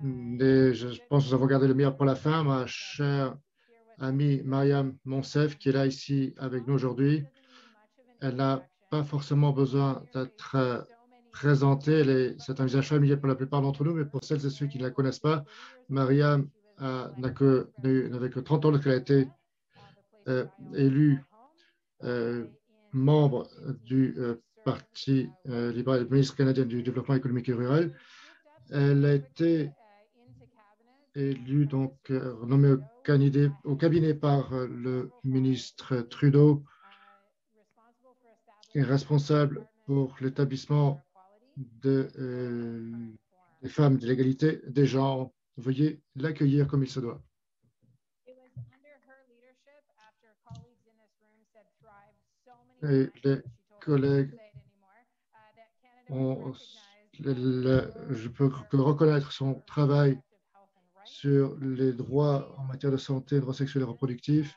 Et je pense que nous avons gardé le meilleur pour la fin. Ma chère amie Mariam Monsef, qui est là ici avec nous aujourd'hui, elle n'a pas forcément besoin d'être présentée. C'est un visage familier pour la plupart d'entre nous, mais pour celles et ceux qui ne la connaissent pas, Mariam n'avait que 30 ans lorsqu'elle a été euh, élue euh, membre du Parti libéral, ministre canadien du développement économique et rural. Elle a été élue, donc nommée au cabinet par le ministre Trudeau et responsable pour l'établissement des femmes, de l'égalité des genres. Veuillez l'accueillir comme il se doit. Et les collègues ont, je peux que reconnaître son travail sur les droits en matière de santé, droits sexuels et reproductifs,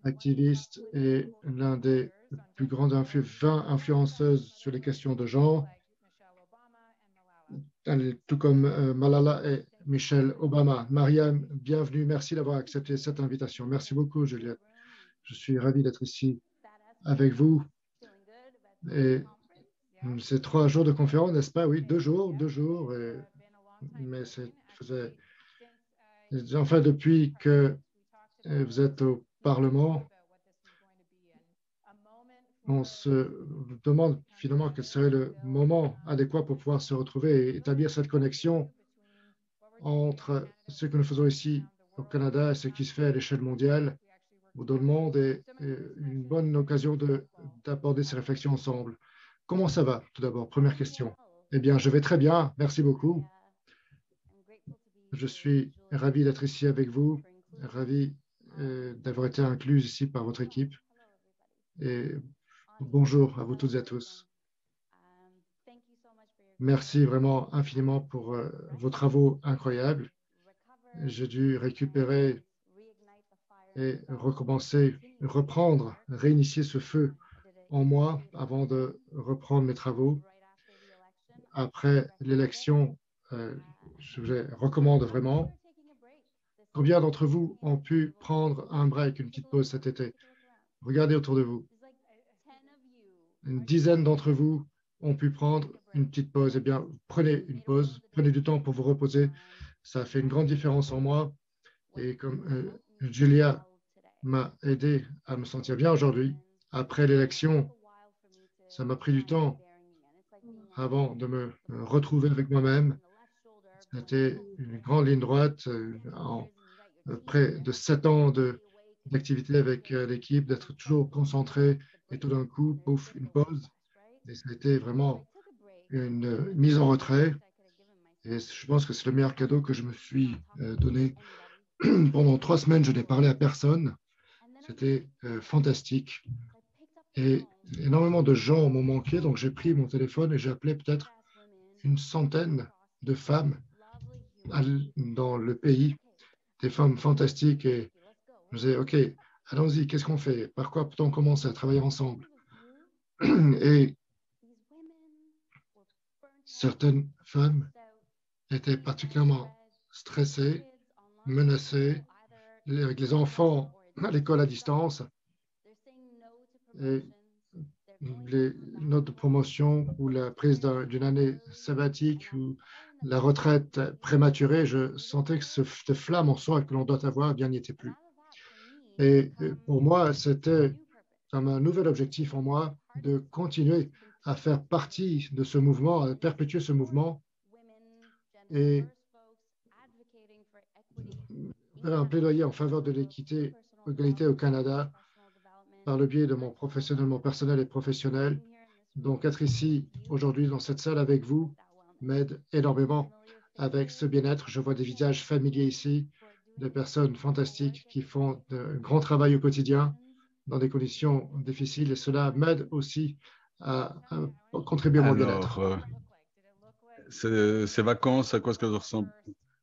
activiste et l'un des plus grandes 20 influenceuses sur les questions de genre, tout comme Malala et Michelle Obama. Marianne, bienvenue. Merci d'avoir accepté cette invitation. Merci beaucoup, Juliette. Je suis ravi d'être ici avec vous. Et c'est 3 jours de conférence, n'est-ce pas? Oui, 2 jours, 2 jours. Mais faisait, enfin, depuis que vous êtes au Parlement, on se demande finalement quel serait le moment adéquat pour pouvoir se retrouver et établir cette connexion entre ce que nous faisons ici au Canada et ce qui se fait à l'échelle mondiale ou dans le monde et une bonne occasion d'aborder ces réflexions ensemble. Comment ça va, tout d'abord? Première question. Eh bien, je vais très bien. Merci beaucoup. Je suis ravi d'être ici avec vous, ravi d'avoir été inclus ici par votre équipe. Et bonjour à vous toutes et à tous. Merci vraiment infiniment pour vos travaux incroyables. J'ai dû récupérer et recommencer, reprendre, réinitier ce feu en moi avant de reprendre mes travaux. Après l'élection, je vous recommande vraiment. Combien d'entre vous ont pu prendre un break, une petite pause cet été? Regardez autour de vous. Une dizaine d'entre vous ont pu prendre une petite pause. Eh bien, prenez une pause, prenez du temps pour vous reposer. Ça a fait une grande différence en moi. Et comme Julia m'a aidé à me sentir bien aujourd'hui, après l'élection, ça m'a pris du temps avant de me retrouver avec moi-même. C'était une grande ligne droite en près de 7 ans d'activité avec l'équipe, d'être toujours concentré et tout d'un coup, pouf, une pause. Et ça a été vraiment une mise en retrait. Et je pense que c'est le meilleur cadeau que je me suis donné. Pendant 3 semaines, je n'ai parlé à personne. C'était fantastique. Et énormément de gens m'ont manqué. Donc, j'ai pris mon téléphone et j'ai appelé peut-être une centaine de femmes dans le pays, des femmes fantastiques. Et je me disais, OK, allons-y, qu'est-ce qu'on fait? Par quoi peut-on commencer à travailler ensemble? Et certaines femmes étaient particulièrement stressées, menacées, avec les enfants à l'école à distance. Et les notes de promotion ou la prise d'une année sabbatique ou la retraite prématurée, je sentais que cette flamme en soi que l'on doit avoir, eh bien, n'y était plus. Et pour moi, c'était comme un nouvel objectif en moi de continuer à faire partie de ce mouvement, à perpétuer ce mouvement et faire un plaidoyer en faveur de l'équité, l'égalité au Canada par le biais de mon professionnellement personnel et professionnel. Donc, être ici aujourd'hui dans cette salle avec vous m'aide énormément avec ce bien-être. Je vois des visages familiers ici, des personnes fantastiques qui font de grand travail au quotidien dans des conditions difficiles et cela m'aide aussi à contribuer à mon Alors, bien-être. ces vacances, à quoi est-ce que ça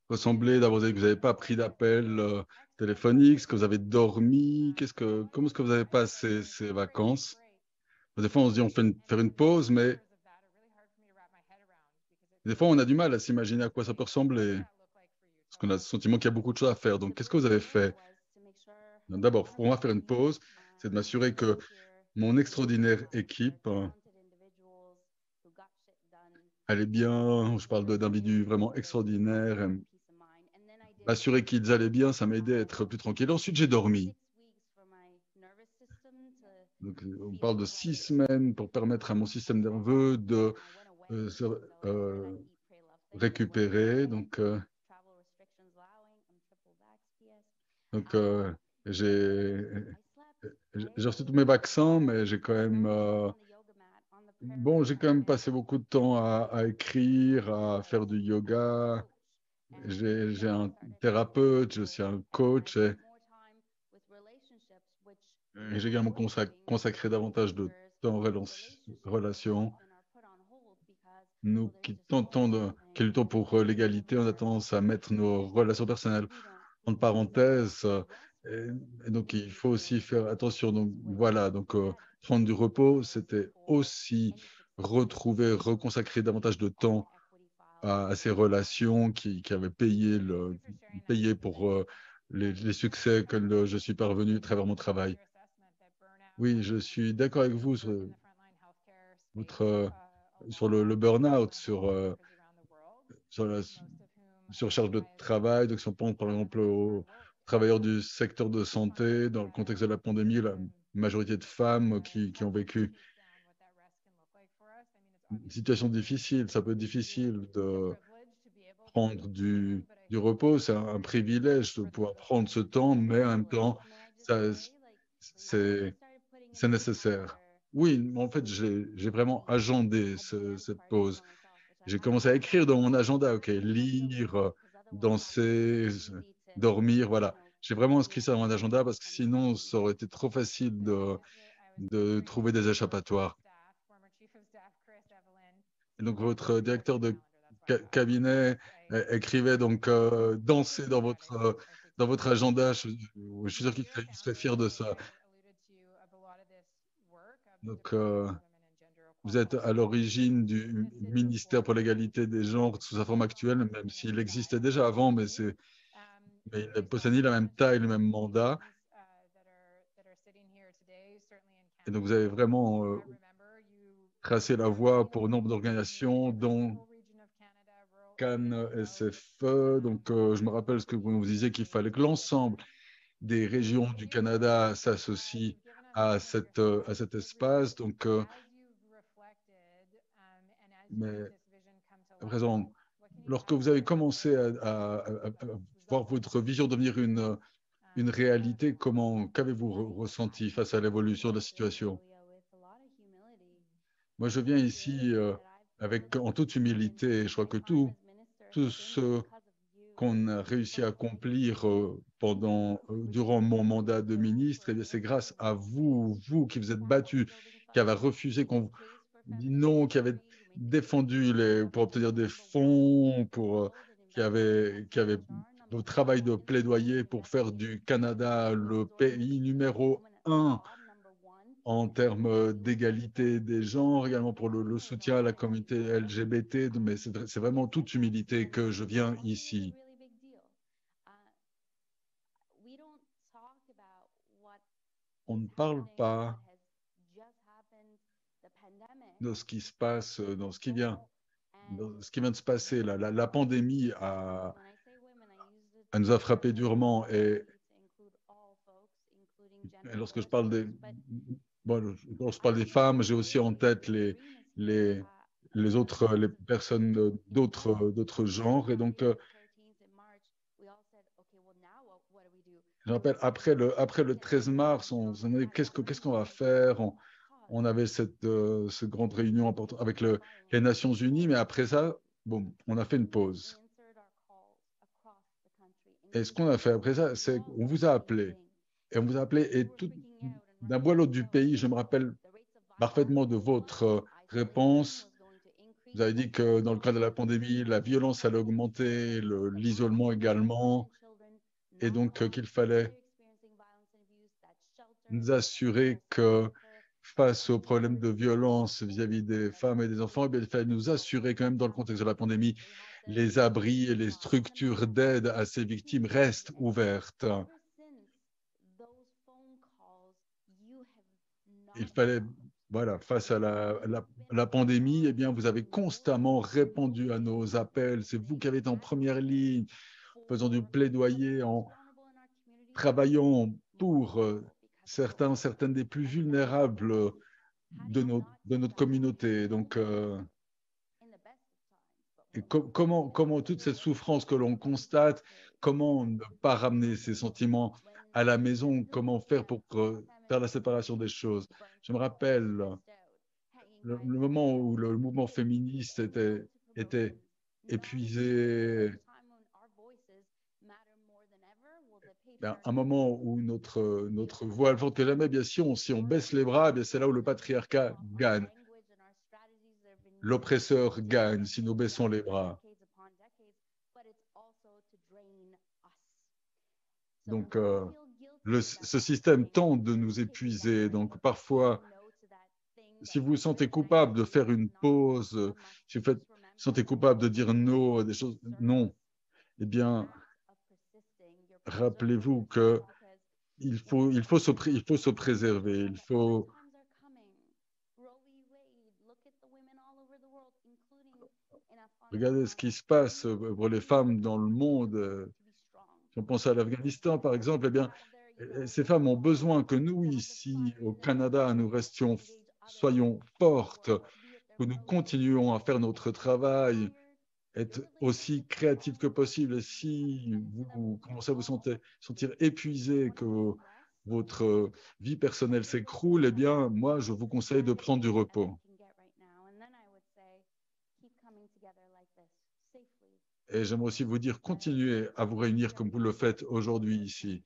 ressemblait d'abord que vous n'avez pas pris d'appel téléphonique, est-ce que vous avez dormi, comment est-ce que vous avez passé ces vacances? Des fois, on se dit on fait faire une pause, mais Des fois, on a du mal à s'imaginer à quoi ça peut ressembler, parce qu'on a le sentiment qu'il y a beaucoup de choses à faire. Donc, qu'est-ce que vous avez fait? D'abord, pour moi, faire une pause, c'est de m'assurer que mon extraordinaire équipe allait bien. Je parle d'individus vraiment extraordinaires. M'assurer qu'ils allaient bien, ça m'aidait à être plus tranquille. Ensuite, j'ai dormi. Donc, on parle de 6 semaines pour permettre à mon système nerveux de se récupérer. Donc j'ai j'ai reçu tous mes vaccins, mais j'ai quand même bon, j'ai quand même passé beaucoup de temps à écrire, à faire du yoga. J'ai un thérapeute, j'ai aussi un coach et j'ai également consacré davantage de temps en relation. Nous qui qui luttons pour l'égalité, on a tendance à mettre nos relations personnelles entre parenthèses. Et donc, il faut aussi faire attention. Donc, voilà. Donc, prendre du repos, c'était aussi retrouver, reconsacrer davantage de temps à ces relations qui avaient payé pour les succès que je suis parvenu à travers mon travail. Oui, je suis d'accord avec vous sur, votre, sur le burn-out, sur la surcharge de travail. Donc, si on pense par exemple aux travailleurs du secteur de santé, dans le contexte de la pandémie, la majorité de femmes qui ont vécu une situation difficile, ça peut être difficile de prendre du repos. C'est un privilège de pouvoir prendre ce temps, mais en même temps, ça, c'est c'est nécessaire. Oui, en fait, j'ai vraiment agendé cette pause. J'ai commencé à écrire dans mon agenda, ok, lire, danser, dormir, voilà. J'ai vraiment inscrit ça dans mon agenda parce que sinon, ça aurait été trop facile de trouver des échappatoires. Et donc, votre directeur de cabinet écrivait donc danser dans votre agenda. Je suis sûr qu'il serait fier de ça. Donc, vous êtes à l'origine du ministère pour l'égalité des genres sous sa forme actuelle, même s'il existait déjà avant, mais il ne possède ni la même taille, le même mandat. Et donc, vous avez vraiment tracé la voie pour nombre d'organisations, dont Cannes SFE. Donc, je me rappelle ce que vous nous disiez qu'il fallait que l'ensemble des régions du Canada s'associent à cet espace. Donc, mais à présent, lorsque vous avez commencé à voir votre vision devenir une réalité, qu'avez-vous ressenti face à l'évolution de la situation? Moi, je viens ici en toute humilité. Je crois que tout ce qu'on a réussi à accomplir durant mon mandat de ministre, eh bien, c'est grâce à vous, vous qui vous êtes battus, qui avez refusé qu'on vous dit non, qui avez défendu pour obtenir des fonds, qui avait le travail de plaidoyer pour faire du Canada le pays numéro un en termes d'égalité des genres, également pour le soutien à la communauté LGBT, mais c'est vraiment toute humilité que je viens ici. On ne parle pas de ce qui se passe, dans ce qui vient de se passer. La pandémie elle nous a frappé durement. Et lorsque je parle bon, lorsque je parle des femmes, j'ai aussi en tête les, les personnes d'autres genres. Et donc, je rappelle, après le 13 mars, on s'est dit qu'est-ce qu'on va faire? On avait cette grande réunion importante avec les Nations Unies, mais après ça, bon, on a fait une pause. Et ce qu'on a fait après ça, c'est qu'on vous a appelé. Et on vous a appelé, et tout, d'un bout à l'autre du pays, je me rappelle parfaitement de votre réponse. Vous avez dit que dans le cadre de la pandémie, la violence allait augmenter, l'isolement également, et donc qu'il fallait nous assurer que face aux problèmes de violence vis-à-vis des femmes et des enfants, eh bien, il fallait nous assurer quand même dans le contexte de la pandémie, les abris et les structures d'aide à ces victimes restent ouvertes. Il fallait, voilà, face à la pandémie, eh bien, vous avez constamment répondu à nos appels. C'est vous qui avez été en première ligne, faisant du plaidoyer, en travaillant pour certaines des plus vulnérables de notre communauté. Donc, et comment toute cette souffrance que l'on constate, comment ne pas ramener ces sentiments à la maison, comment faire pour faire la séparation des choses. Je me rappelle le moment où le mouvement féministe était épuisé, ben, un moment où notre voix elle vaut que jamais, bien si on baisse les bras, bien c'est là où le patriarcat gagne. L'oppresseur gagne si nous baissons les bras. Donc, ce système tente de nous épuiser. Donc, parfois, si vous vous sentez coupable de faire une pause, si vous sentez coupable de dire non à des choses, non, eh bien, rappelez-vous que il faut se préserver. Il faut regarder ce qui se passe pour les femmes dans le monde. Si on pense à l'Afghanistan, par exemple, eh bien, ces femmes ont besoin que nous, ici, au Canada, nous soyons fortes, que nous continuions à faire notre travail, être aussi créatifs que possible. Et si vous commencez à vous sentir épuisé, que votre vie personnelle s'écroule, eh bien, moi, je vous conseille de prendre du repos. Et j'aimerais aussi vous dire, continuez à vous réunir comme vous le faites aujourd'hui ici.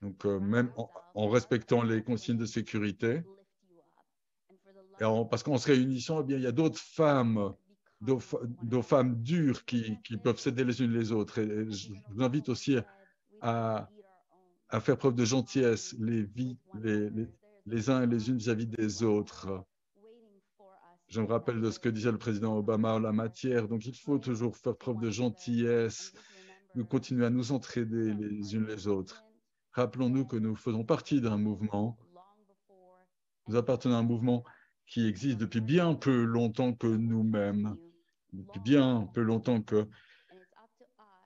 Donc, même en respectant les consignes de sécurité. Parce qu'en se réunissant, eh bien, il y a d'autres femmes, d'autres femmes dures qui peuvent s'aider les unes les autres. Et je vous invite aussi à faire preuve de gentillesse les uns et les unes vis-à-vis des autres. Je me rappelle de ce que disait le président Obama en la matière. Donc, il faut toujours faire preuve de gentillesse, nous continuer à nous entraider les unes les autres. Rappelons-nous que nous faisons partie d'un mouvement, nous appartenons à un mouvement qui existe depuis bien plus longtemps que nous-mêmes, depuis bien plus longtemps que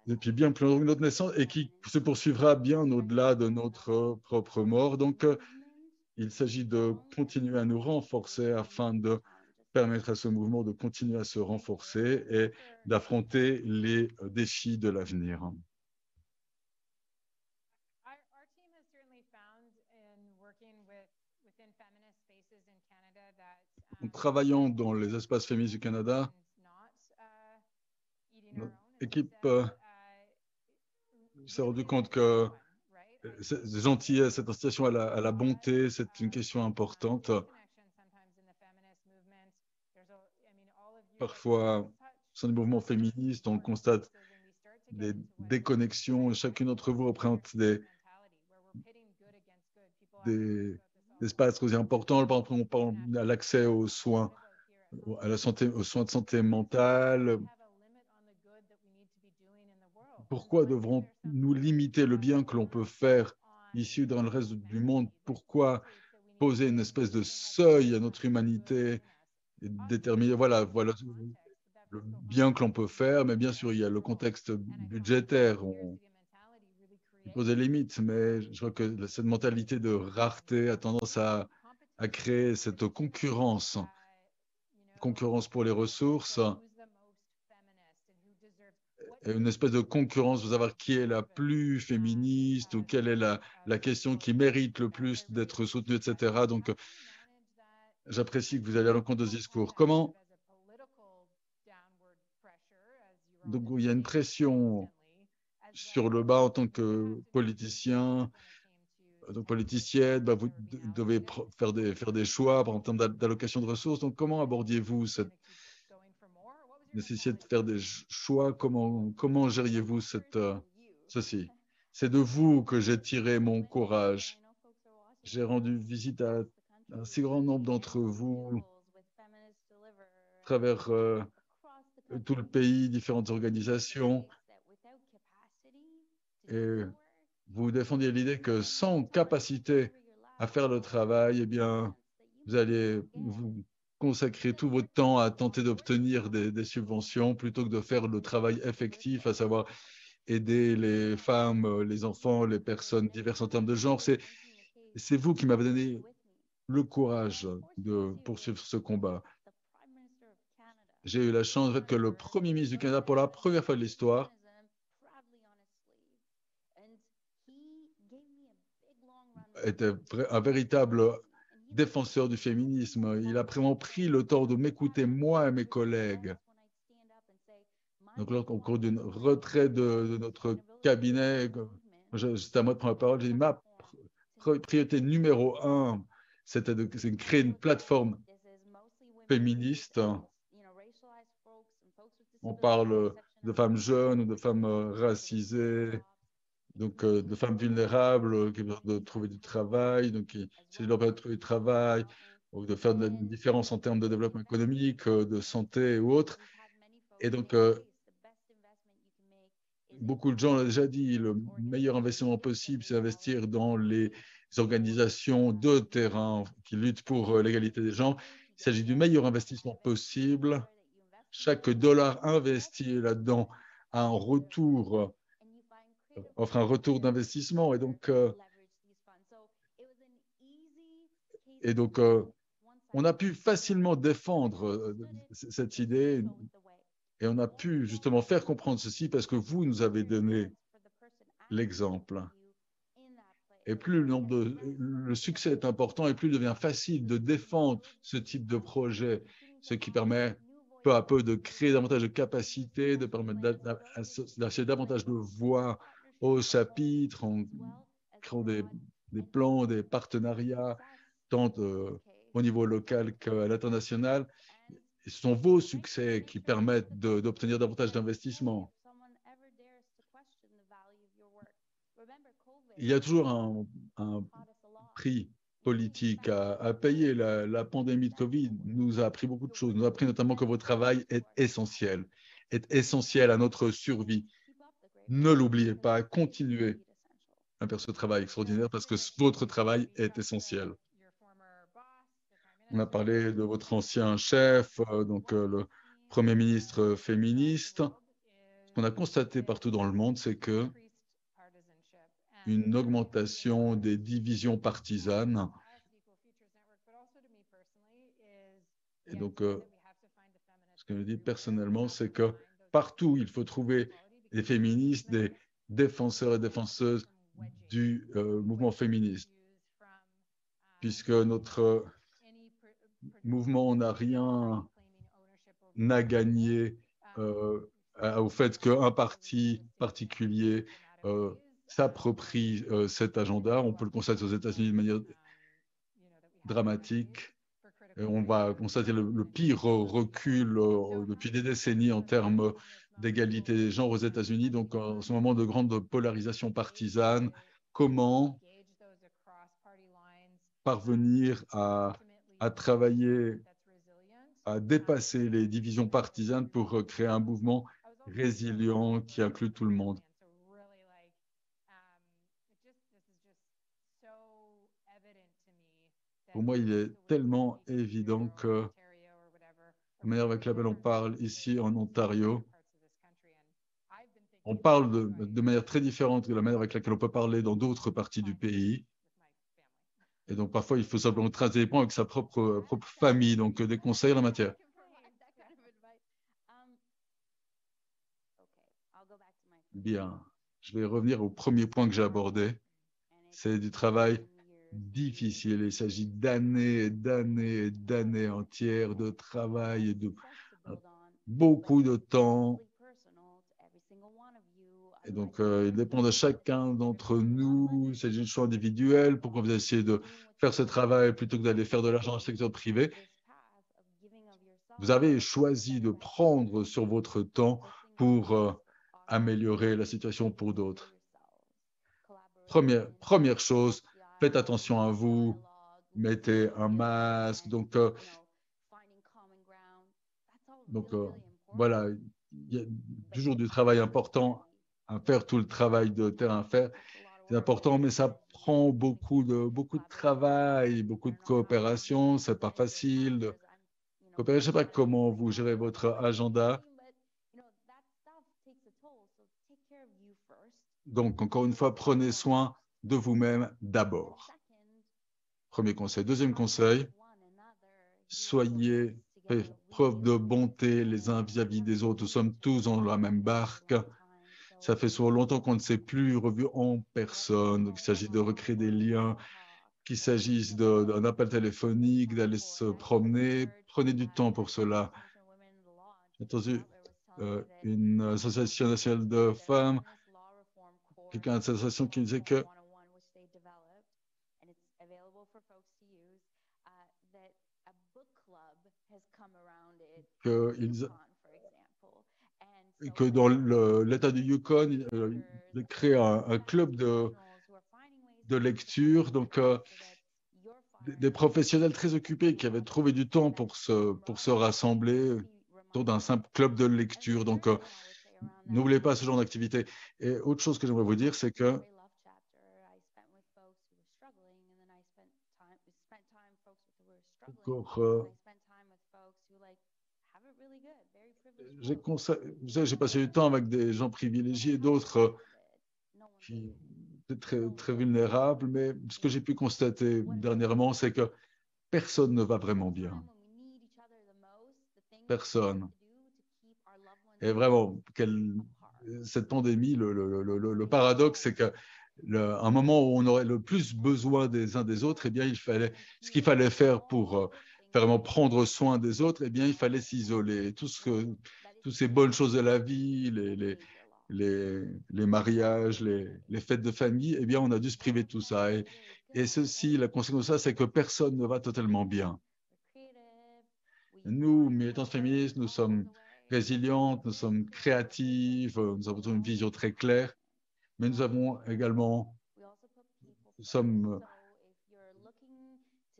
notre naissance et qui se poursuivra bien au-delà de notre propre mort. Donc, il s'agit de continuer à nous renforcer afin de permettre à ce mouvement de continuer à se renforcer et d'affronter les défis de l'avenir. En travaillant dans les espaces féministes du Canada, notre équipe s'est rendu compte que cette gentillesse, cette incitation à la bonté, c'est une question importante. Parfois, au sein du mouvement féministe, on constate des déconnexions. Chacune d'entre vous représente des espaces très importants. Par exemple, on parle à l'accès aux soins, à la santé, aux soins de santé mentale. Pourquoi devrons-nous limiter le bien que l'on peut faire ici ou dans le reste du monde? Pourquoi poser une espèce de seuil à notre humanité et déterminer, voilà le bien que l'on peut faire, mais bien sûr, il y a le contexte budgétaire, on pose des limites, mais je crois que cette mentalité de rareté a tendance à créer cette concurrence pour les ressources, et une espèce de concurrence de savoir qui est la plus féministe ou quelle est la question qui mérite le plus d'être soutenue, etc. Donc, j'apprécie que vous allez à l'encontre de ce discours. Donc, il y a une pression sur le bas en tant que politicien, donc politicienne, bah, vous devez faire des choix en termes d'allocation de ressources. Donc, comment abordiez-vous cette nécessité de faire des choix? Comment gériez-vous ceci? C'est de vous que j'ai tiré mon courage. J'ai rendu visite à un si grand nombre d'entre vous, à travers tout le pays, différentes organisations, et vous défendiez l'idée que sans capacité à faire le travail, eh bien, vous allez vous consacrer tout votre temps à tenter d'obtenir des subventions plutôt que de faire le travail effectif, à savoir aider les femmes, les enfants, les personnes diverses en termes de genre. C'est vous qui m'avez donné le courage de poursuivre ce combat. J'ai eu la chance en fait, que le Premier ministre du Canada, pour la première fois de l'histoire, était un véritable défenseur du féminisme. Il a vraiment pris le temps de m'écouter, moi et mes collègues. Donc, au cours d'une retraite de notre cabinet, c'était à moi de prendre la parole, j'ai dit ma priorité numéro un, c'était de créer une plateforme féministe. On parle de femmes jeunes ou de femmes racisées, donc de femmes vulnérables qui ont besoin de trouver du travail, donc qui essaient de leur permettre de trouver du travail, ou de faire une différence en termes de développement économique, de santé ou autre. Et donc, beaucoup de gens l'ont déjà dit, le meilleur investissement possible, c'est investir dans les organisations de terrain qui luttent pour l'égalité des gens. Il s'agit du meilleur investissement possible. Chaque dollar investi là-dedans a un retour, offre un retour d'investissement. Et donc on a pu facilement défendre cette idée et on a pu justement faire comprendre ceci parce que vous nous avez donné l'exemple. Et plus le succès est important et plus il devient facile de défendre ce type de projet, ce qui permet peu à peu de créer davantage de capacités, de permettre d'acheter davantage de voix au chapitre, en créant des plans, des partenariats, tant au niveau local qu'à l'international. Et ce sont vos succès qui permettent d'obtenir davantage d'investissements. Il y a toujours un prix politique à payer. La pandémie de Covid nous a appris beaucoup de choses. Nous a appris notamment que votre travail est essentiel à notre survie. Ne l'oubliez pas, continuez à faire ce travail extraordinaire parce que votre travail est essentiel. On a parlé de votre ancien chef, donc le Premier ministre féministe. Ce qu'on a constaté partout dans le monde, c'est que une augmentation des divisions partisanes. Et donc, ce que je dis personnellement, c'est que partout, il faut trouver des féministes, des défenseurs et défenseuses du mouvement féministe, puisque notre mouvement n'a rien à gagner au fait qu'un parti particulier s'approprie cet agenda. On peut le constater aux États-Unis de manière dramatique. Et on va constater le pire recul depuis des décennies en termes d'égalité des genres aux États-Unis. Donc, en ce moment de grande polarisation partisane, comment parvenir à travailler, à dépasser les divisions partisanes pour créer un mouvement résilient qui inclut tout le monde. Pour moi, il est tellement évident que la manière avec laquelle on parle ici en Ontario, on parle de manière très différente de la manière avec laquelle on peut parler dans d'autres parties du pays. Et donc, parfois, il faut simplement tracer les points avec sa propre famille. Donc, des conseils en la matière. Bien. Je vais revenir au premier point que j'ai abordé. C'est du travail difficile. Il s'agit d'années et d'années et d'années entières de travail et de beaucoup de temps. Et donc, il dépend de chacun d'entre nous. Il s'agit de choix individuels. Pourquoi vous essayez de faire ce travail plutôt que d'aller faire de l'argent dans le secteur privé? Vous avez choisi de prendre sur votre temps pour améliorer la situation pour d'autres. Première chose, faites attention à vous, mettez un masque. Donc, voilà, il y a toujours du travail important à faire, tout le travail de terrain à faire. C'est important, mais ça prend beaucoup de travail, beaucoup de coopération. C'est pas facile de coopérer. Je sais pas comment vous gérez votre agenda. Donc, encore une fois, prenez soin de vous-même d'abord. Premier conseil. Deuxième conseil, soyez, faites preuve de bonté les uns vis-à-vis des autres. Nous sommes tous dans la même barque. Ça fait souvent longtemps qu'on ne s'est plus revu en personne. Donc, il s'agit de recréer des liens, qu'il s'agisse d'un appel téléphonique, d'aller se promener. Prenez du temps pour cela. J'ai entendu une association nationale de femmes, quelqu'un de cette association qui disait que, que dans l'État du Yukon, il crée un club de lecture. Donc, des professionnels très occupés qui avaient trouvé du temps pour se rassembler autour d'un simple club de lecture. Donc, n'oubliez pas ce genre d'activité. Et autre chose que j'aimerais vous dire, c'est que pour, vous savez, j'ai passé du temps avec des gens privilégiés, d'autres qui étaient très, très vulnérables, mais ce que j'ai pu constater dernièrement, c'est que personne ne va vraiment bien. Personne. Et vraiment, cette pandémie, le paradoxe, c'est qu'à un moment où on aurait le plus besoin des uns des autres, eh bien, ce qu'il fallait faire pour vraiment prendre soin des autres, eh bien, il fallait s'isoler. Toutes ces bonnes choses de la vie, les mariages, les fêtes de famille, eh bien, on a dû se priver de tout ça. Et ceci, la conséquence de ça, c'est que personne ne va totalement bien. Nous, militantes féministes, nous sommes résilientes, nous sommes créatives, nous avons une vision très claire, mais nous avons également, nous sommes,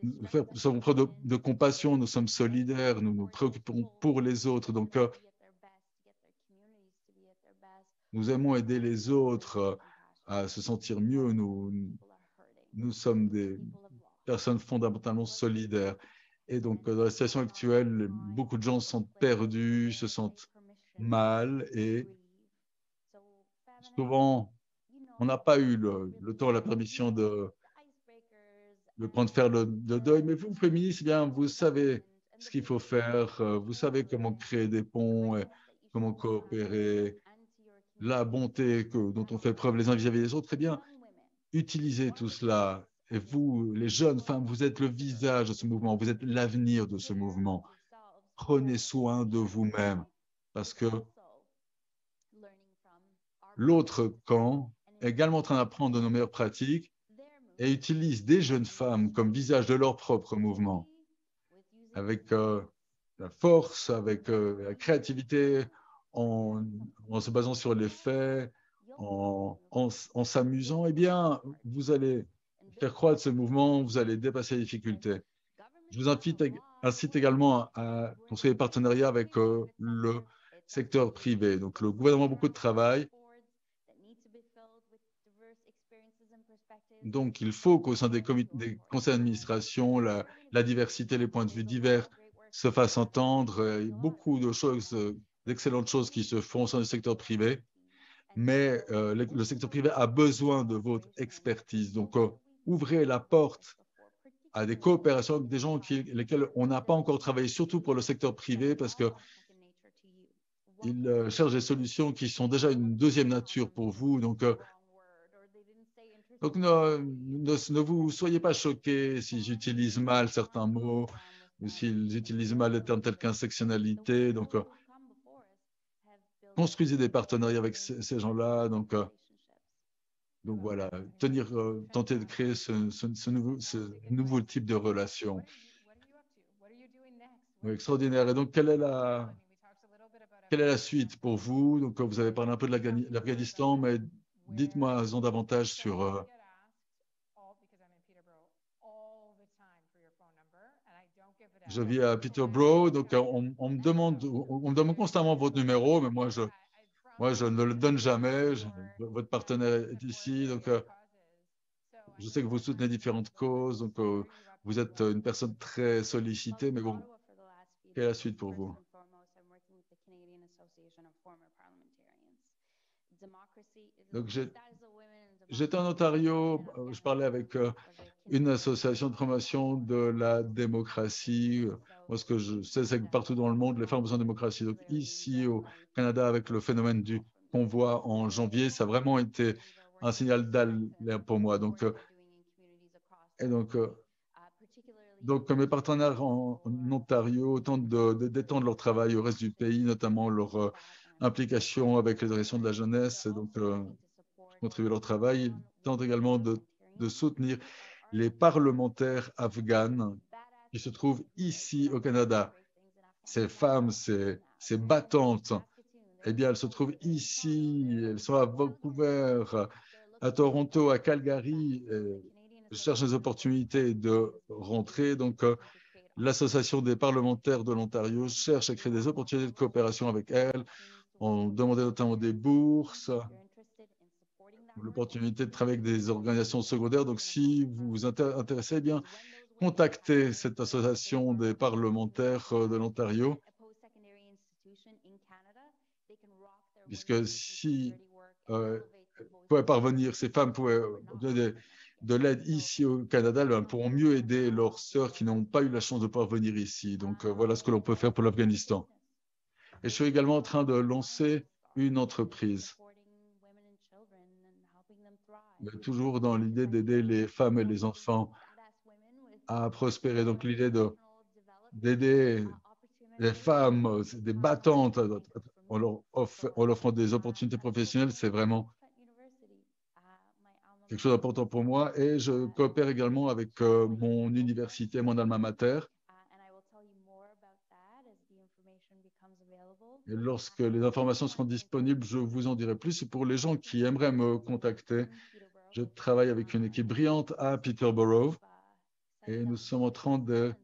nous sommes preuve de compassion, nous sommes solidaires, nous nous préoccupons pour les autres. Donc, nous aimons aider les autres à se sentir mieux. Nous sommes des personnes fondamentalement solidaires. Et donc, dans la situation actuelle, beaucoup de gens se sentent perdus, se sentent mal et souvent, on n'a pas eu le temps, la permission faire le deuil. Mais vous, féministes, eh bien, vous savez ce qu'il faut faire, vous savez comment créer des ponts, comment coopérer, la bonté dont on fait preuve les uns vis-à-vis des autres. Eh bien, utilisez tout cela. Et vous, les jeunes femmes, vous êtes le visage de ce mouvement, vous êtes l'avenir de ce mouvement. Prenez soin de vous-même parce que l'autre camp est également en train d'apprendre de nos meilleures pratiques et utilise des jeunes femmes comme visage de leur propre mouvement, avec la force, avec la créativité, en se basant sur les faits, en s'amusant. Eh bien, vous allez faire croître ce mouvement, vous allez dépasser les difficultés. Je vous incite également à construire des partenariats avec le secteur privé. Donc, le gouvernement a beaucoup de travail. Donc, il faut qu'au sein des conseils d'administration, la diversité, les points de vue divers se fassent entendre. Il y a beaucoup de choses, d'excellentes choses qui se font au sein du secteur privé, mais le secteur privé a besoin de votre expertise. Donc, ouvrez la porte à des coopérations avec des gens lesquels on n'a pas encore travaillé, surtout pour le secteur privé, parce qu'ils cherchent des solutions qui sont déjà une deuxième nature pour vous. Donc, ne vous soyez pas choqués si j'utilise mal certains mots ou s'ils utilisent mal les termes tels qu'intersectionnalité. Donc, construisez des partenariats avec ces gens-là. Donc voilà, tenter de créer ce nouveau type de relation. Oui, extraordinaire. Et donc, quelle est la suite pour vous? Donc, vous avez parlé un peu de l'Afghanistan, mais dites-moi davantage sur Je vis à Peterborough, donc on me demande constamment votre numéro, mais moi, je ne le donne jamais. Votre partenaire est ici, donc je sais que vous soutenez différentes causes, donc vous êtes une personne très sollicitée, mais bon, quelle est la suite pour vous? Donc j'étais en Ontario, je parlais avec une association de promotion de la démocratie. Moi, ce que je sais, c'est que partout dans le monde, les femmes ont besoin de démocratie. Donc ici au Canada, avec le phénomène du convoi en janvier, ça a vraiment été un signal d'alerte pour moi. Et donc, mes partenaires en Ontario tentent d'étendre leur travail au reste du pays, notamment leur implication avec les organisations de la jeunesse. Et donc, contribuer à leur travail. Ils tentent également de soutenir les parlementaires afghanes qui se trouvent ici au Canada. Ces femmes, ces battantes, eh bien, elles se trouvent ici, elles sont à Vancouver, à Toronto, à Calgary, cherchent des opportunités de rentrer. Donc, l'Association des parlementaires de l'Ontario cherche à créer des opportunités de coopération avec elles. On demandait notamment des bourses, l'opportunité de travailler avec des organisations secondaires. Donc, si vous vous intéressez, eh bien, contactez cette association des parlementaires de l'Ontario, puisque si pouvaient parvenir, ces femmes pouvaient donner de l'aide ici au Canada, elles pourront mieux aider leurs sœurs qui n'ont pas eu la chance de pouvoir venir ici. Donc, voilà ce que l'on peut faire pour l'Afghanistan. Et je suis également en train de lancer une entreprise, mais toujours dans l'idée d'aider les femmes et les enfants à prospérer. Donc, l'idée d'aider les femmes, des battantes, en leur offrant des opportunités professionnelles, c'est vraiment quelque chose d'important pour moi. Et je coopère également avec mon université, mon alma mater. Et lorsque les informations seront disponibles, je vous en dirai plus. Et pour les gens qui aimeraient me contacter, je travaille avec une équipe brillante à Peterborough et nous sommes en train de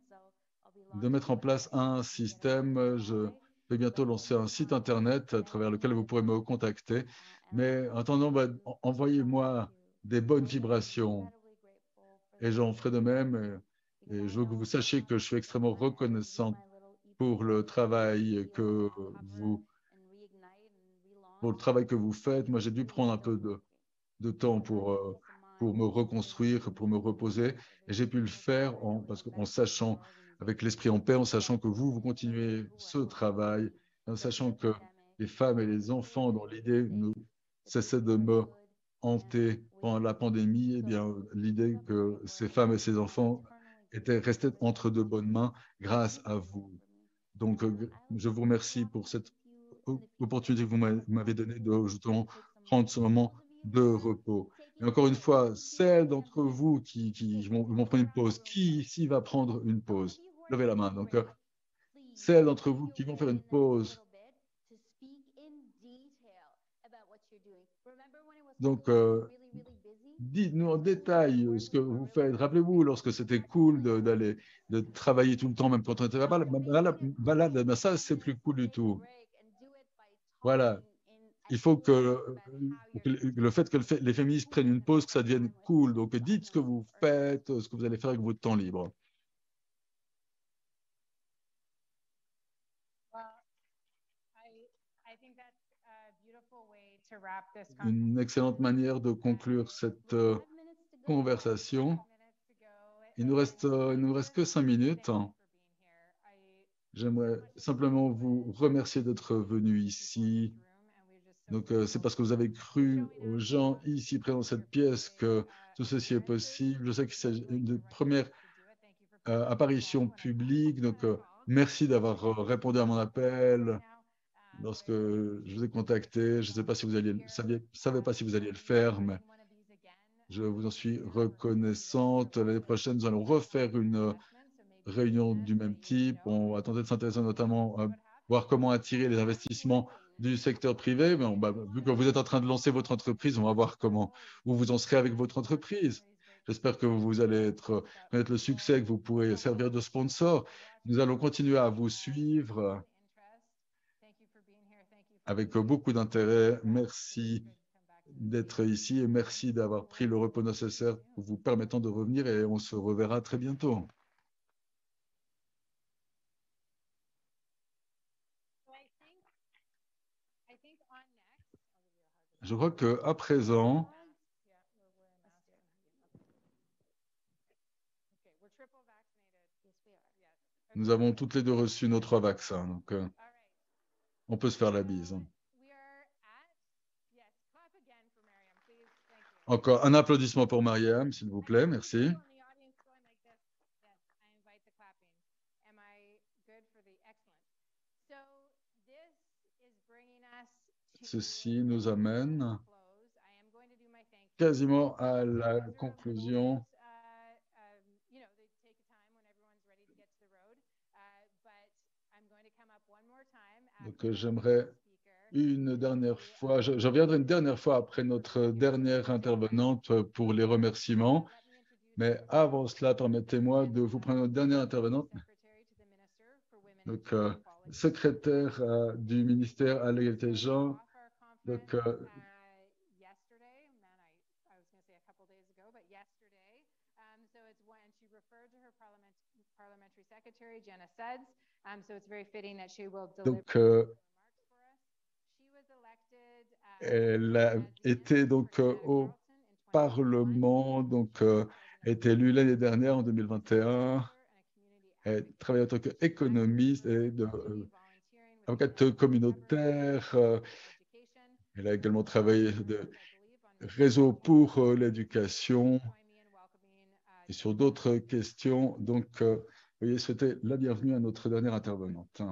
mettre en place un système. Je vais bientôt lancer un site internet à travers lequel vous pourrez me contacter. Mais en attendant, envoyez-moi des bonnes vibrations et j'en ferai de même. Et je veux que vous sachiez que je suis extrêmement reconnaissant pour le travail que pour le travail que vous faites. Moi, j'ai dû prendre un peu de temps pour me reconstruire, pour me reposer. Et j'ai pu le faire en sachant, avec l'esprit en paix, en sachant que vous continuez ce travail, en sachant que les femmes et les enfants, dans l'idée, nous cessaient de me hanter pendant la pandémie. Eh bien, l'idée que ces femmes et ces enfants étaient restés entre de bonnes mains grâce à vous. Donc, je vous remercie pour cette opportunité que vous m'avez donnée de justement prendre ce moment de repos. Et encore une fois, celles d'entre vous qui vont prendre une pause, qui ici va prendre une pause? Levez la main. Donc, celles d'entre vous qui vont faire une pause. Donc, dites-nous en détail ce que vous faites. Rappelez-vous, lorsque c'était cool de travailler tout le temps, même quand on était malade, ben ça, c'est plus cool du tout. Voilà. Il faut que le fait que les féministes prennent une pause, que ça devienne cool. Donc, dites ce que vous faites, ce que vous allez faire avec votre temps libre. Une excellente manière de conclure cette conversation. Il nous reste que 5 minutes. J'aimerais simplement vous remercier d'être venu ici. Donc, c'est parce que vous avez cru aux gens ici présents dans cette pièce que tout ceci est possible. Je sais que c'est une première apparition publique. Donc, merci d'avoir répondu à mon appel lorsque je vous ai contacté. Je ne sais pas si vous savais pas si vous alliez le faire, mais je vous en suis reconnaissante. L'année prochaine, nous allons refaire une réunion du même type. On va tenter de s'intéresser notamment à voir comment attirer les investissements du secteur privé. Mais vu que vous êtes en train de lancer votre entreprise, on va voir comment où vous en serez avec votre entreprise. J'espère que vous allez connaître le succès, que vous pourrez servir de sponsor. Nous allons continuer à vous suivre avec beaucoup d'intérêt. Merci d'être ici et merci d'avoir pris le repos nécessaire vous permettant de revenir et on se reverra très bientôt. Je crois qu'à présent, nous avons toutes les deux reçu nos 3 vaccins, donc on peut se faire la bise. Encore un applaudissement pour Mariam, s'il vous plaît, merci. Ceci nous amène quasiment à la conclusion. Donc, j'aimerais une dernière fois, je reviendrai une dernière fois après notre dernière intervenante pour les remerciements. Mais avant cela, permettez-moi de vous prendre notre dernière intervenante. Donc, secrétaire du ministère à l'égalité des genres. Donc, elle a été donc au Parlement, donc est élue l'année dernière en 2021. Elle travaille en tant qu'économiste et avocate communautaire. Elle a également travaillé de réseau pour l'éducation et sur d'autres questions. Donc, veuillez souhaiter la bienvenue à notre dernière intervenante.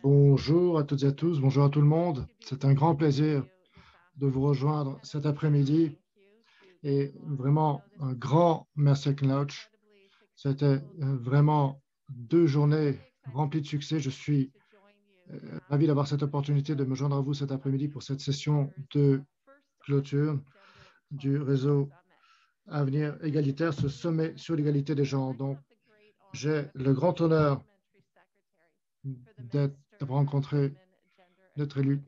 Bonjour à toutes et à tous, bonjour à tout le monde. C'est un grand plaisir de vous rejoindre cet après-midi et vraiment un grand merci à Knouch. C'était vraiment 2 journées remplies de succès. Je suis ravi d'avoir cette opportunité de me joindre à vous cet après-midi pour cette session de clôture du réseau Avenir Égalitaire, ce sommet sur l'égalité des genres. Donc, j'ai le grand honneur d'avoir rencontré, d'être élu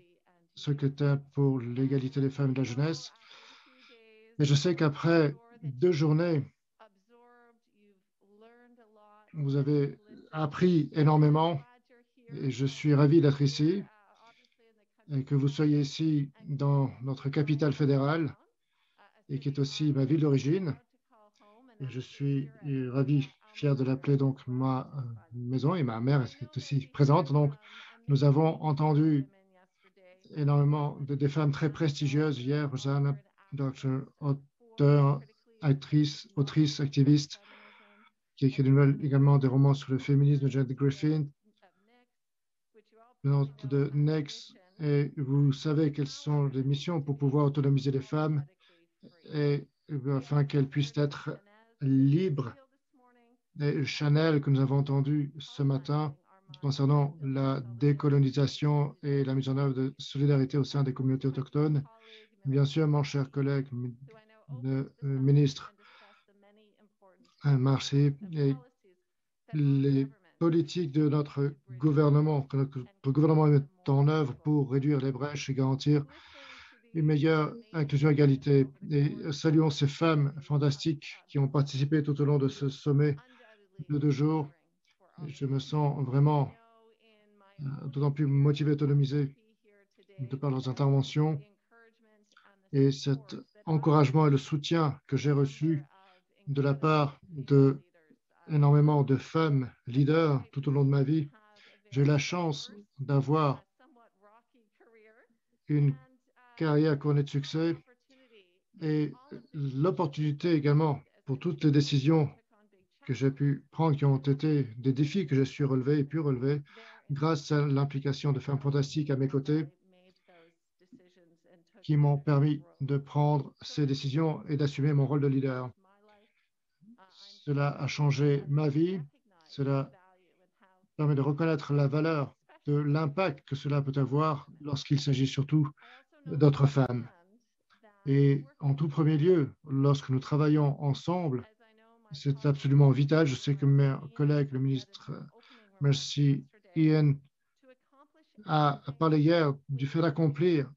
secrétaire pour l'égalité des femmes et de la jeunesse. Mais je sais qu'après 2 journées, vous avez appris énormément et je suis ravi d'être ici et que vous soyez ici dans notre capitale fédérale et qui est aussi ma ville d'origine. Et je suis ravi, fier de l'appeler donc ma maison et ma mère est aussi présente. Donc, nous avons entendu énormément des femmes très prestigieuses hier, Rosanna, Dr. auteur, actrice, autrice, activiste, qui écrit également des romans sur le féminisme, Jane Griffin, de Next, et vous savez quelles sont les missions pour pouvoir autonomiser les femmes et afin qu'elles puissent être libres. Et Chanel, que nous avons entendu ce matin concernant la décolonisation et la mise en œuvre de solidarité au sein des communautés autochtones. Bien sûr, mon cher collègue, le ministre Marcy, et les politiques de notre gouvernement, que notre gouvernement met en œuvre pour réduire les brèches et garantir une meilleure inclusion et égalité. Et saluons ces femmes fantastiques qui ont participé tout au long de ce sommet de 2 jours. Et je me sens vraiment d'autant plus motivé et autonomisé de par leurs interventions et cet encouragement et le soutien que j'ai reçu de la part de énormément de femmes leaders tout au long de ma vie. J'ai eu la chance d'avoir une carrière couronnée de succès et l'opportunité également pour toutes les décisions que j'ai pu prendre, qui ont été des défis que j'ai su relever et pu relever grâce à l'implication de femmes fantastiques à mes côtés qui m'ont permis de prendre ces décisions et d'assumer mon rôle de leader. Cela a changé ma vie, cela permet de reconnaître la valeur de l'impact que cela peut avoir lorsqu'il s'agit surtout d'autres femmes. Et en tout premier lieu, lorsque nous travaillons ensemble, c'est absolument vital. Je sais que mes collègues, le ministre Mercy Ian, a parlé hier du fait d'accomplir.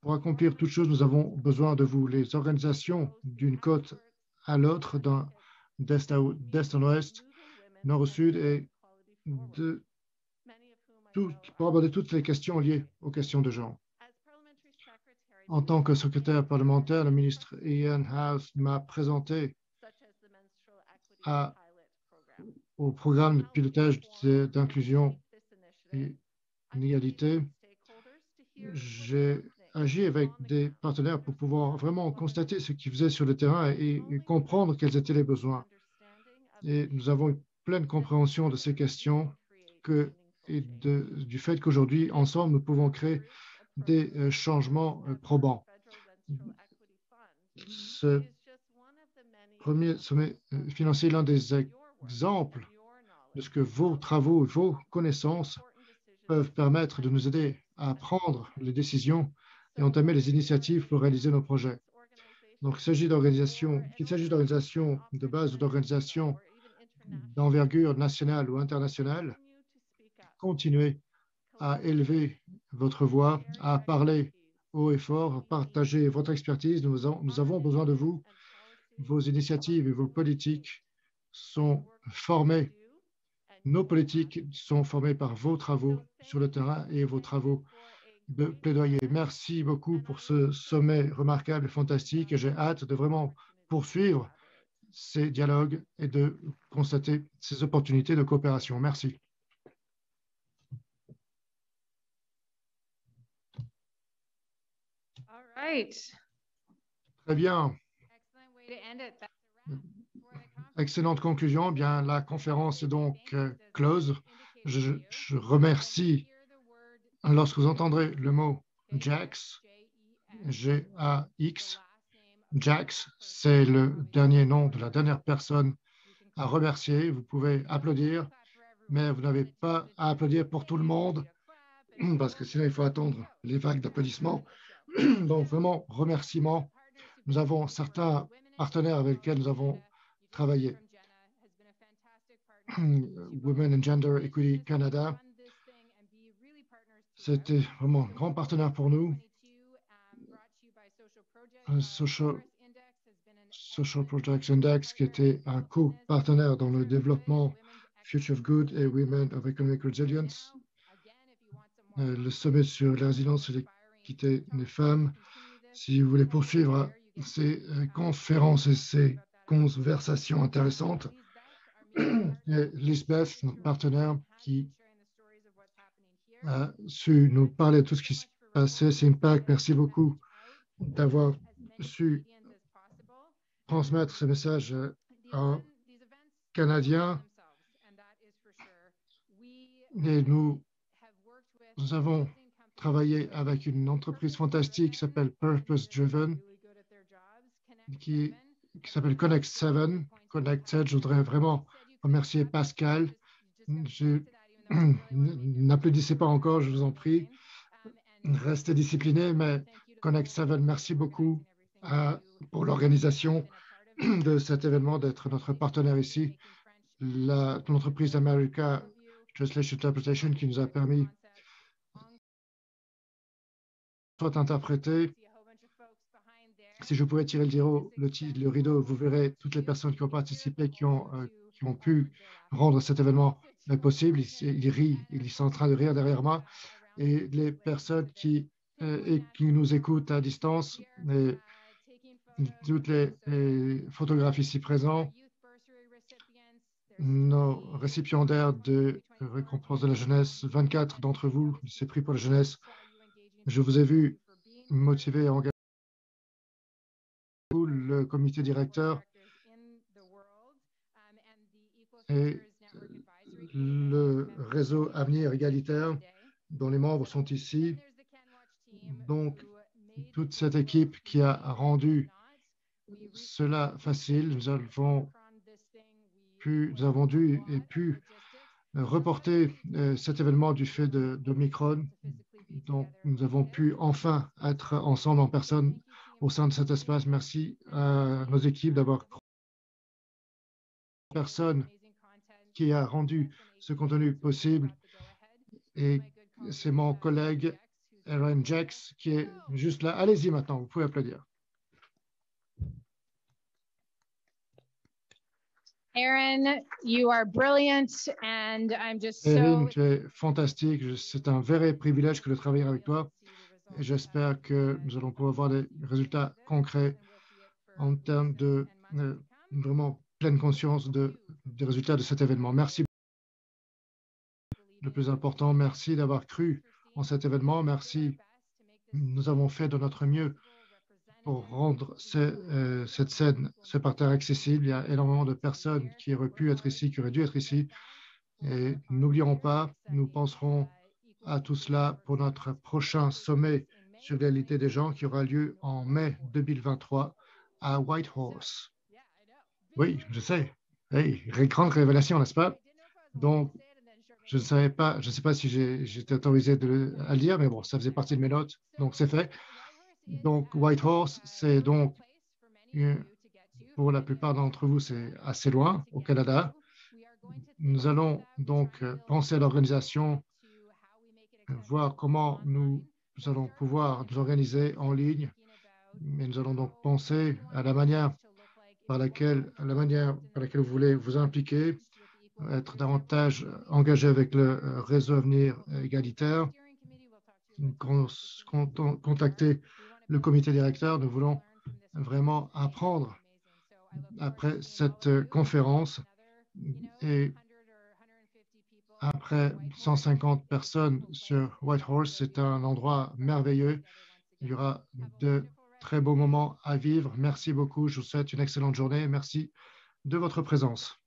Pour accomplir toute chose, nous avons besoin de vous. Les organisations d'une côte à l'autre, d'est en ouest, nord au sud, et pour aborder toutes les questions liées aux questions de genre. En tant que secrétaire parlementaire, le ministre Ian House m'a présenté au programme de pilotage d'inclusion et d'égalité. J'ai agi avec des partenaires pour pouvoir vraiment constater ce qu'ils faisaient sur le terrain et comprendre quels étaient les besoins. Et nous avons une pleine compréhension de ces questions du fait qu'aujourd'hui, ensemble, nous pouvons créer des changements probants. Ce premier sommet financier est l'un des exemples de ce que vos travaux, vos connaissances peuvent permettre de nous aider à prendre les décisions et entamer les initiatives pour réaliser nos projets. Donc, qu'il s'agisse d'organisations de base ou d'organisations d'envergure nationale ou internationale, continuez à élever votre voix, à parler haut et fort, à partager votre expertise. Nous avons besoin de vous. Vos initiatives et vos politiques sont formées. Nos politiques sont formées par vos travaux sur le terrain et vos travaux de plaidoyer. Merci beaucoup pour ce sommet remarquable et fantastique et j'ai hâte de vraiment poursuivre ces dialogues et de constater ces opportunités de coopération. Merci. Très bien. Excellente conclusion. Bien, la conférence est donc close. Je remercie, lorsque vous entendrez le mot JAX, G-A-X, JAX, c'est le dernier nom de la dernière personne à remercier. Vous pouvez applaudir, mais vous n'avez pas à applaudir pour tout le monde, parce que sinon il faut attendre les vagues d'applaudissements. Donc vraiment, remerciements. Nous avons certains partenaires avec lesquels nous avons travaillé. Women and Gender Equity Canada, c'était vraiment un grand partenaire pour nous. Social Projects Index, qui était un co-partenaire dans le développement Future of Good et Women of Economic Resilience. Le sommet sur la résilience et l'équité des femmes. Si vous voulez poursuivre ces conférences et ces conversations intéressantes, et Lisbeth, notre partenaire, qui a su nous parler de tout ce qui se passait, c'est Impact. Merci beaucoup d'avoir su transmettre ce message aux Canadiens. Et nous avons travaillé avec une entreprise fantastique qui s'appelle Purpose Driven, qui s'appelle Connect 7. Connect 7, je voudrais vraiment remercier Pascal. N'applaudissez pas encore, je vous en prie. Restez disciplinés, mais Connect 7, merci beaucoup pour l'organisation de cet événement, d'être notre partenaire ici. L'entreprise America Translation Interpretation qui nous a permis soit interpréter. Si je pouvais tirer le rideau, vous verrez toutes les personnes qui ont participé, qui ont pu rendre cet événement possible. Ils rient, ils sont en train de rire derrière moi. Et les personnes qui nous écoutent à distance, et toutes les photographes ici présents, nos récipiendaires de récompense de la jeunesse, 24 d'entre vous, ces prix pour la jeunesse, je vous ai vu motivé et engagé. Le comité directeur et le réseau Avenir Égalitaire dont les membres sont ici. Donc, toute cette équipe qui a rendu cela facile, nous avons dû reporté cet événement du fait d'Omicron. Donc, nous avons pu enfin être ensemble en personne au sein de cet espace. Merci à nos équipes d'avoir personne qui a rendu ce contenu possible. Et c'est mon collègue Aaron Jax qui est juste là. Allez-y maintenant, vous pouvez applaudir. Erin, you are brilliant and I'm just Erin, so... tu es fantastique. C'est un vrai privilège que de travailler avec toi. Et j'espère que nous allons pouvoir avoir des résultats concrets en termes de vraiment pleine conscience des résultats de cet événement. Merci. Le plus important, merci d'avoir cru en cet événement. Merci. Nous avons fait de notre mieux pour rendre cette scène, ce parterre accessible. Il y a énormément de personnes qui auraient pu être ici, qui auraient dû être ici. Et n'oublions pas, nous penserons à tout cela pour notre prochain sommet sur l'égalité des genres qui aura lieu en mai 2023 à Whitehorse. Oui, je sais. Hey, grande révélation, n'est-ce pas? Donc, je ne sais pas si j'étais autorisé à le dire, mais bon, ça faisait partie de mes notes, donc c'est fait. Donc, Whitehorse, c'est donc, pour la plupart d'entre vous, c'est assez loin, au Canada. Nous allons donc penser à l'organisation, voir comment nous allons pouvoir nous organiser en ligne, mais nous allons donc penser à la manière par laquelle vous voulez vous impliquer, être davantage engagé avec le réseau Avenir égalitaire, contacter le comité directeur. Nous voulons vraiment apprendre après cette conférence et après 150 personnes sur Whitehorse, c'est un endroit merveilleux. Il y aura de très beaux moments à vivre. Merci beaucoup. Je vous souhaite une excellente journée. Merci de votre présence.